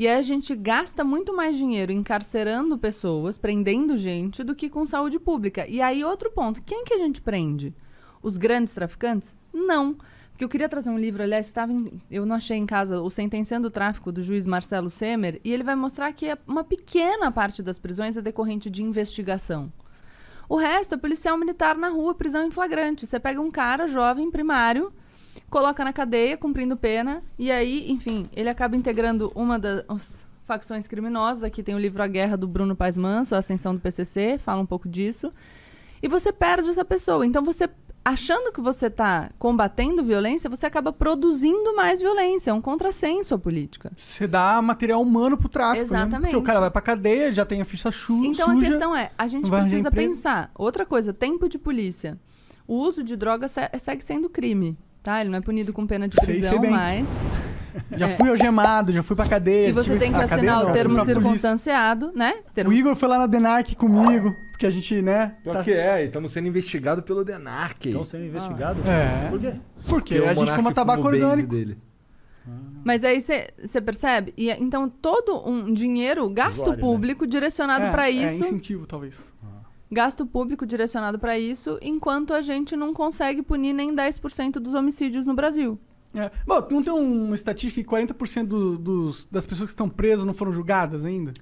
E aí a gente gasta muito mais dinheiro encarcerando pessoas, prendendo gente, do que com saúde pública. E aí outro ponto, quem que a gente prende? Os grandes traficantes? Não. Porque eu queria trazer um livro, aliás, eu não achei em casa, o Sentenciando o Tráfico, do juiz Marcelo Semer, e ele vai mostrar que uma pequena parte das prisões é decorrente de investigação. O resto é policial militar na rua, prisão em flagrante. Você pega um cara jovem, primário, coloca na cadeia, cumprindo pena, e aí, enfim, ele acaba integrando uma das facções criminosas. Aqui tem o livro A Guerra, do Bruno Paes Manso, A Ascensão do PCC, fala um pouco disso. E você perde essa pessoa. Então, você, achando que você está combatendo violência, você acaba produzindo mais violência. É um contrassenso à política. Você dá material humano pro tráfico, Exatamente. né? Porque o cara vai pra cadeia, já tem a ficha suja. Então, a questão é, a gente vai precisa emprego. pensar. Outra coisa, tempo de polícia. O uso de drogas segue sendo crime. Tá? Ele não é punido com pena de prisão, bem. mas... Já fui algemado, já fui pra cadeia. E você tem que assinar o termo circunstanciado, né? O Igor foi lá na DENARC comigo, porque a gente, né... Pior que e estamos sendo investigados pelo DENARC. Estão sendo investigados? É. Por quê? Porque a gente fuma tabaco orgânico. Dele. Mas aí você percebe? E, então, todo um dinheiro, gasto Usuário, público direcionado para isso... É incentivo, talvez. Gasto público direcionado para isso, enquanto a gente não consegue punir nem 10% dos homicídios no Brasil. É. Bom, não tem uma estatística que 40% das pessoas que estão presas não foram julgadas ainda?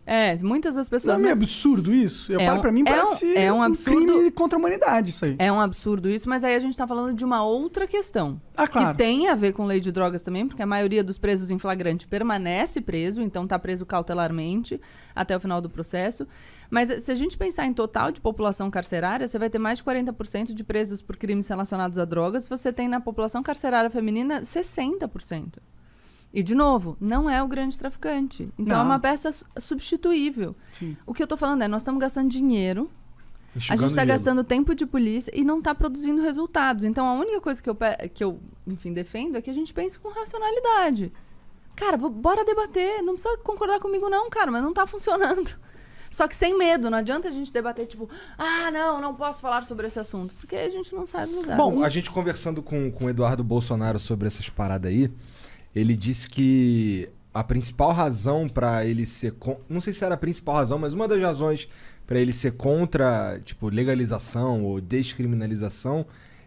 Muitas das Não pessoas... é meio absurdo isso? Pra mim parece um absurdo, crime contra a humanidade isso aí. É um absurdo isso, mas aí a gente tá falando de uma outra questão. Claro. Que tem a ver com lei de drogas também, porque a maioria dos presos em flagrante permanece preso, então tá preso cautelarmente até o final do processo. Mas se a gente pensar em total de população carcerária, você vai ter mais de 40% de presos por crimes relacionados a drogas. Você tem na população carcerária feminina 60%. E, de novo, não é o grande traficante. Então, é uma peça substituível. Sim. O que eu tô falando é, nós estamos gastando dinheiro, a gente está gastando tempo de polícia e não está produzindo resultados. Então, a única coisa que eu enfim, defendo é que a gente pense com racionalidade. Cara, bora debater. Não precisa concordar comigo não, cara, mas não tá funcionando. Só que sem medo, não adianta a gente debater, tipo, não posso falar sobre esse assunto, porque a gente não sai do lugar. Bom, a gente conversando com o Eduardo Bolsonaro sobre essas paradas aí, ele disse que a principal razão pra ele ser... Não sei se era a principal razão, mas uma das razões pra ele ser contra, tipo, legalização ou descriminalização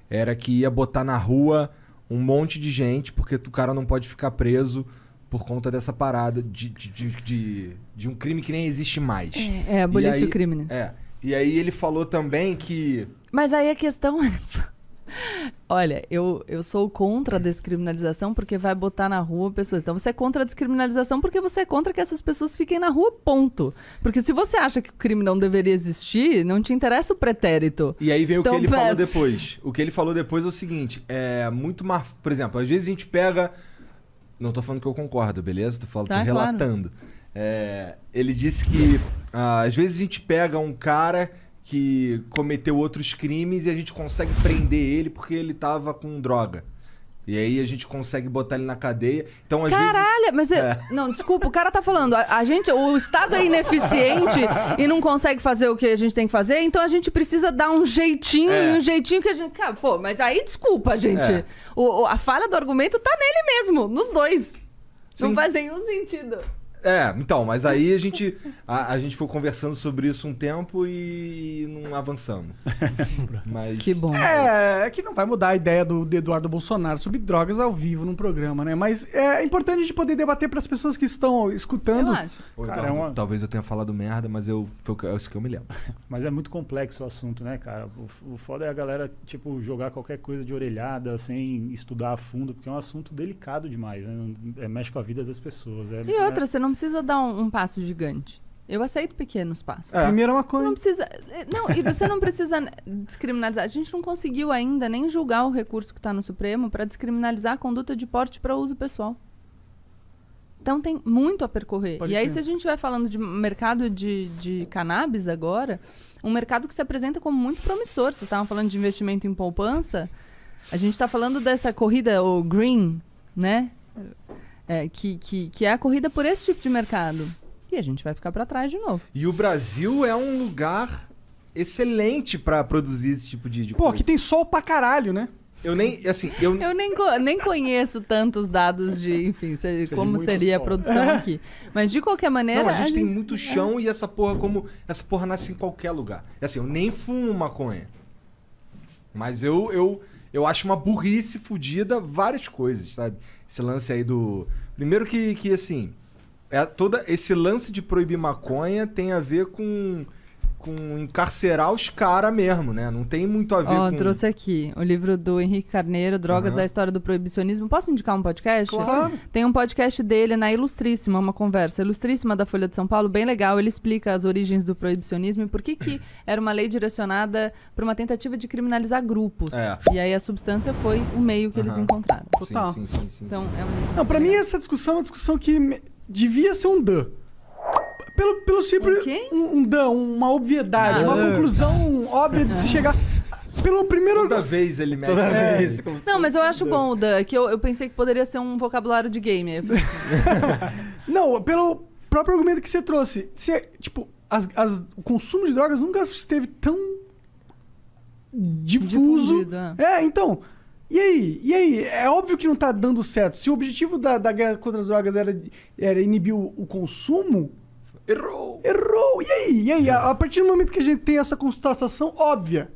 era que ia botar na rua um monte de gente, porque o cara não pode ficar preso por conta dessa parada de um crime que nem existe mais. Abolicio crimes. E aí ele falou também que... Mas aí a questão é... Olha, eu sou contra a descriminalização porque vai botar na rua pessoas. Então você é contra a descriminalização porque você é contra que essas pessoas fiquem na rua, ponto. Porque se você acha que o crime não deveria existir, não te interessa o pretérito. E aí vem o que ele falou depois. O que ele falou depois é o seguinte, muito mais... Por exemplo, às vezes a gente pega... Não tô falando que eu concordo, beleza? Tô relatando. Claro. Ele disse que às vezes a gente pega um cara que cometeu outros crimes e a gente consegue prender ele porque ele tava com droga. E aí a gente consegue botar ele na cadeia. Então, às vezes... Não, desculpa, o cara tá falando, o Estado é ineficiente e não consegue fazer o que a gente tem que fazer, então a gente precisa dar um jeitinho, um jeitinho que a gente... Cara, mas aí, desculpa, gente. A falha do argumento tá nele mesmo, nos dois. Sim. Não faz nenhum sentido. Então, mas aí a gente foi conversando sobre isso um tempo e não avançamos. Mas... Que bom. É que não vai mudar a ideia do Eduardo Bolsonaro sobre drogas ao vivo num programa, né? Mas é importante a gente poder debater para as pessoas que estão escutando. Eu acho. Eduardo, talvez eu tenha falado merda, mas foi isso que eu me lembro. Mas é muito complexo o assunto, né, cara? O foda é a galera, tipo, jogar qualquer coisa de orelhada sem estudar a fundo, porque é um assunto delicado demais, né? Mexe com a vida das pessoas. E outra, você não precisa dar um passo gigante. Eu aceito pequenos passos. Primeiro é uma coisa. E você não precisa descriminalizar. A gente não conseguiu ainda nem julgar o recurso que está no Supremo para descriminalizar a conduta de porte para uso pessoal. Então tem muito a percorrer. Pode e aí, crer. se a gente vai falando de mercado de cannabis agora, um mercado que se apresenta como muito promissor. Vocês estavam falando de investimento em poupança. A gente está falando dessa corrida, o green, né? Que é a corrida por esse tipo de mercado. E a gente vai ficar para trás de novo. E o Brasil é um lugar excelente para produzir esse tipo de Pô, coisa. aqui tem sol pra caralho, né? Eu nem, assim, Eu nem conheço tantos dados de, enfim, como muito seria a sol. produção aqui. Mas, de qualquer maneira... Não, a gente tem muito chão e essa porra nasce em qualquer lugar. Assim, eu nem fumo maconha. Mas eu acho uma burrice fodida várias coisas, sabe? Esse lance aí do... Primeiro que assim, todo esse lance de proibir maconha tem a ver com encarcerar os caras mesmo, né? Não tem muito a ver com... trouxe aqui o livro do Henrique Carneiro, Drogas, a História do Proibicionismo. Posso indicar um podcast? Claro. Tem um podcast dele na Ilustríssima, uma conversa. Ilustríssima da Folha de São Paulo, bem legal. Ele explica as origens do proibicionismo e por que era uma lei direcionada para uma tentativa de criminalizar grupos. E aí a substância foi o meio que eles encontraram. Total. Sim. Então, Não, pra mim essa discussão é uma discussão que devia ser um DAN. Pelo simples... Um quê? Um DAN, uma obviedade, uma conclusão óbvia de se chegar... Pelo primeiro... Toda vez ele mete. Não, mas eu acho bom o Dan, que eu pensei que poderia ser um vocabulário de gamer. Não, pelo próprio argumento que você trouxe. Tipo, o consumo de drogas nunca esteve tão difuso. Difundido, é. Então... E aí? É óbvio que não tá dando certo. Se o objetivo da guerra contra as drogas era inibir o consumo... Errou! E aí? A partir do momento que a gente tem essa constatação óbvia,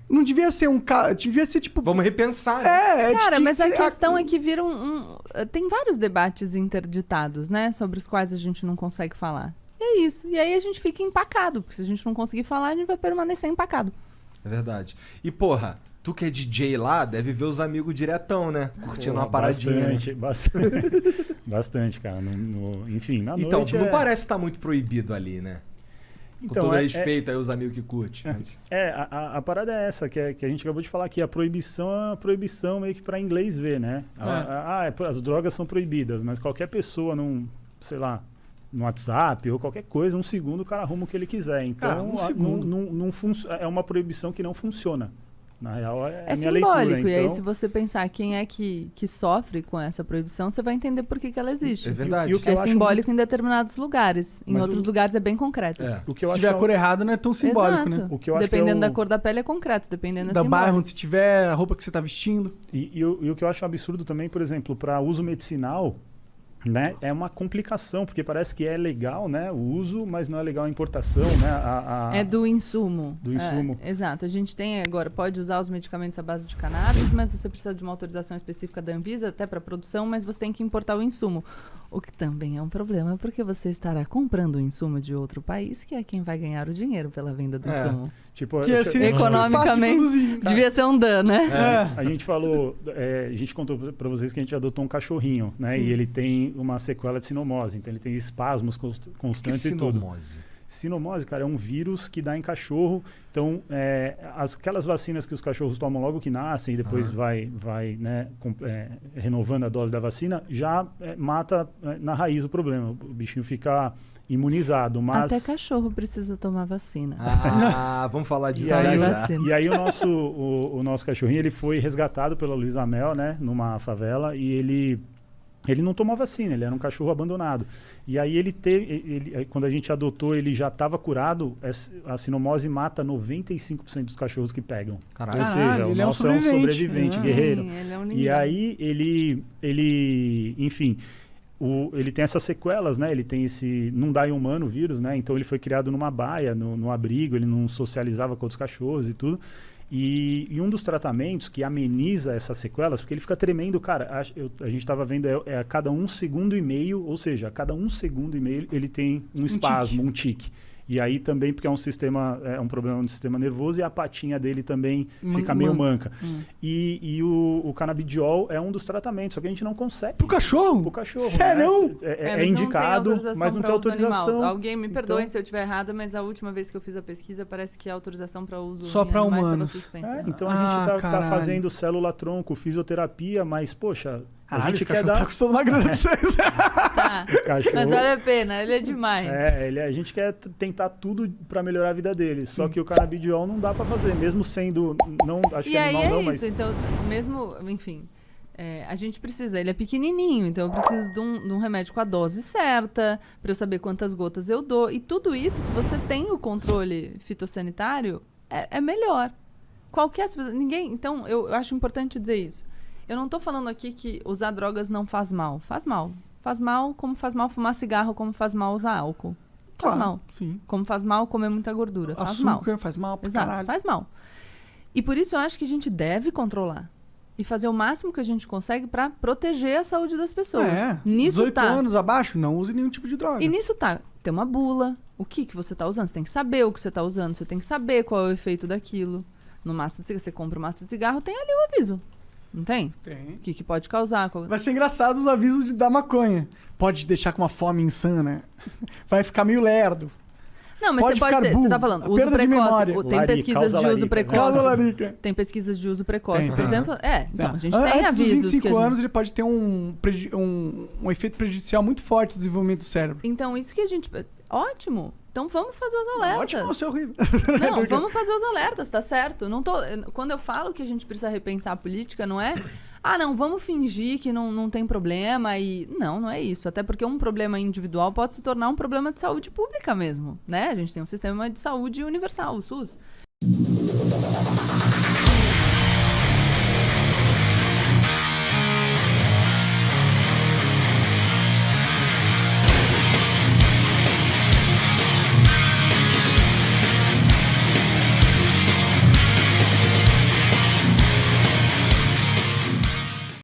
não devia ser devia ser tipo... Vamos repensar, né? Cara, mas a questão é que viram tem vários debates interditados, né? Sobre os quais a gente não consegue falar. E é isso. E aí a gente fica empacado, porque se a gente não conseguir falar, a gente vai permanecer empacado. É verdade. E, porra, tu que é DJ lá, deve ver os amigos diretão, né? Curtindo uma paradinha. Bastante, cara. Enfim, na Então, noite não parece estar muito proibido ali, né? Então, Com todo respeito aí os amigos que curtem. A parada é essa, que a gente acabou de falar aqui. A proibição é uma proibição meio que para inglês ver, né? As drogas são proibidas, mas qualquer pessoa sei lá, no WhatsApp ou qualquer coisa, um segundo o cara arruma o que ele quiser. Então, é uma proibição que não funciona. Na real, é minha simbólico, leitura. e aí então... se você pensar quem é que sofre com essa proibição, você vai entender por que ela existe. É verdade. E o que eu acho simbólico em determinados lugares. Em outros lugares é bem concreto. O que eu Se acho tiver a cor errada, não é tão simbólico, Exato. né? O que eu acho dependendo que da cor da pele é concreto, dependendo Da é bairro, simbólico. onde você tiver, a roupa que você tá vestindo. E o que eu acho um absurdo também, por exemplo, para uso medicinal, né, é uma complicação, porque parece que é legal, né, o uso, mas não é legal a importação, né? É do insumo. Do insumo. Exato. A gente tem agora, pode usar os medicamentos à base de cannabis, mas você precisa de uma autorização específica da Anvisa, até para produção, mas você tem que importar o insumo. O que também é um problema, porque você estará comprando o insumo de outro país, que é quem vai ganhar o dinheiro pela venda do insumo. Tipo, Que assim, Economicamente, fácil de produzir. devia ser um dano, né? A gente falou, a gente contou para vocês que a gente adotou um cachorrinho, né? Sim. E ele tem uma sequela de sinomose, então ele tem espasmos constantes e tudo. Sinomose, cara, é um vírus que dá em cachorro. Então, aquelas vacinas que os cachorros tomam logo que nascem e depois vai né, renovando a dose da vacina, já mata na raiz o problema. O bichinho fica imunizado, mas... Até cachorro precisa tomar vacina. Vamos falar disso E aí, já. e aí o nosso cachorrinho, ele foi resgatado pela Luísa Mel, né, numa favela, e ele não tomou vacina, ele era um cachorro abandonado. E aí quando a gente adotou, ele já estava curado. A sinomose mata 95% dos cachorros que pegam. Caralho. Ou seja, o ele é um nosso é um sobrevivente, Sim, guerreiro. ele é um E lindão. aí ele enfim, ele tem essas sequelas, né? Ele tem esse não dá em humano o vírus, né? Então ele foi criado numa baia, no abrigo, ele não socializava com outros cachorros e tudo. E um dos tratamentos que ameniza essas sequelas, porque ele fica tremendo, cara, a gente estava vendo, a cada 1,5 segundo, ou seja, a cada 1,5 segundo ele tem um espasmo, um tique. E aí também, porque é um problema no sistema nervoso, e a patinha dele também fica meio manca. E o canabidiol é um dos tratamentos, só que a gente não consegue. Pro cachorro? Pro cachorro. Sério? Né? É indicado, mas não tem autorização. Alguém me perdoe Então, se eu estiver errada, mas a última vez que eu fiz a pesquisa, parece que a autorização para uso Só pra animais estava humanos. suspensa. Então a gente tá caralho. fazendo célula-tronco, fisioterapia, mas, poxa, a Caralho, gente esse quer cachorro tá dar... custando uma grana pra vocês. Tá. Cachorro. Mas vale a pena, ele é demais. A gente quer tentar tudo para melhorar a vida dele. Só que o canabidiol não dá para fazer, mesmo sendo não acho E que aí animal é não, isso, mas então, mesmo, enfim, a gente precisa, ele é pequenininho, então eu preciso de um remédio com a dose certa, para eu saber quantas gotas eu dou, e tudo isso, se você tem o controle fitossanitário, é melhor. Ninguém. Então, eu acho importante dizer isso. Eu não tô falando aqui que usar drogas não faz mal. Faz mal. Faz mal como faz mal fumar cigarro, como faz mal usar álcool. Faz mal. Sim. Como faz mal comer muita gordura. Faz mal. Açúcar faz mal pra Exato, caralho. faz mal. E por isso eu acho que a gente deve controlar. E fazer o máximo que a gente consegue pra proteger a saúde das pessoas. Nisso 18 tá. anos abaixo, não use nenhum tipo de droga. E nisso tá. Tem uma bula. O que você tá usando? Você tem que saber o que você tá usando. Você tem que saber qual é o efeito daquilo. No maço de cigarro, você compra um maço de cigarro, tem ali o aviso. Não tem? Tem. O que pode causar. Vai ser engraçado os avisos da maconha. Pode te deixar com uma fome insana. Vai ficar meio lerdo. Não, mas Pode você pode ficar ser, burro. você tá falando, A uso perda de precoce. memória. Tem Larica, pesquisas causa de uso larica, né? precoce. Causa larica. Tem pesquisas de uso precoce. Tem. Por exemplo, então, a gente tem Antes dos avisos. 25 que a gente- anos, ele pode ter um efeito prejudicial muito forte no desenvolvimento do cérebro. Então, isso que a gente... Ótimo. Então, vamos fazer os alertas. Ótimo, isso é horrível. Não, vamos fazer os alertas, tá certo? Não tô, quando eu falo que a gente precisa repensar a política, não é... não, vamos fingir que não tem problema e... Não é isso. Até porque um problema individual pode se tornar um problema de saúde pública mesmo, né? A gente tem um sistema de saúde universal, o SUS.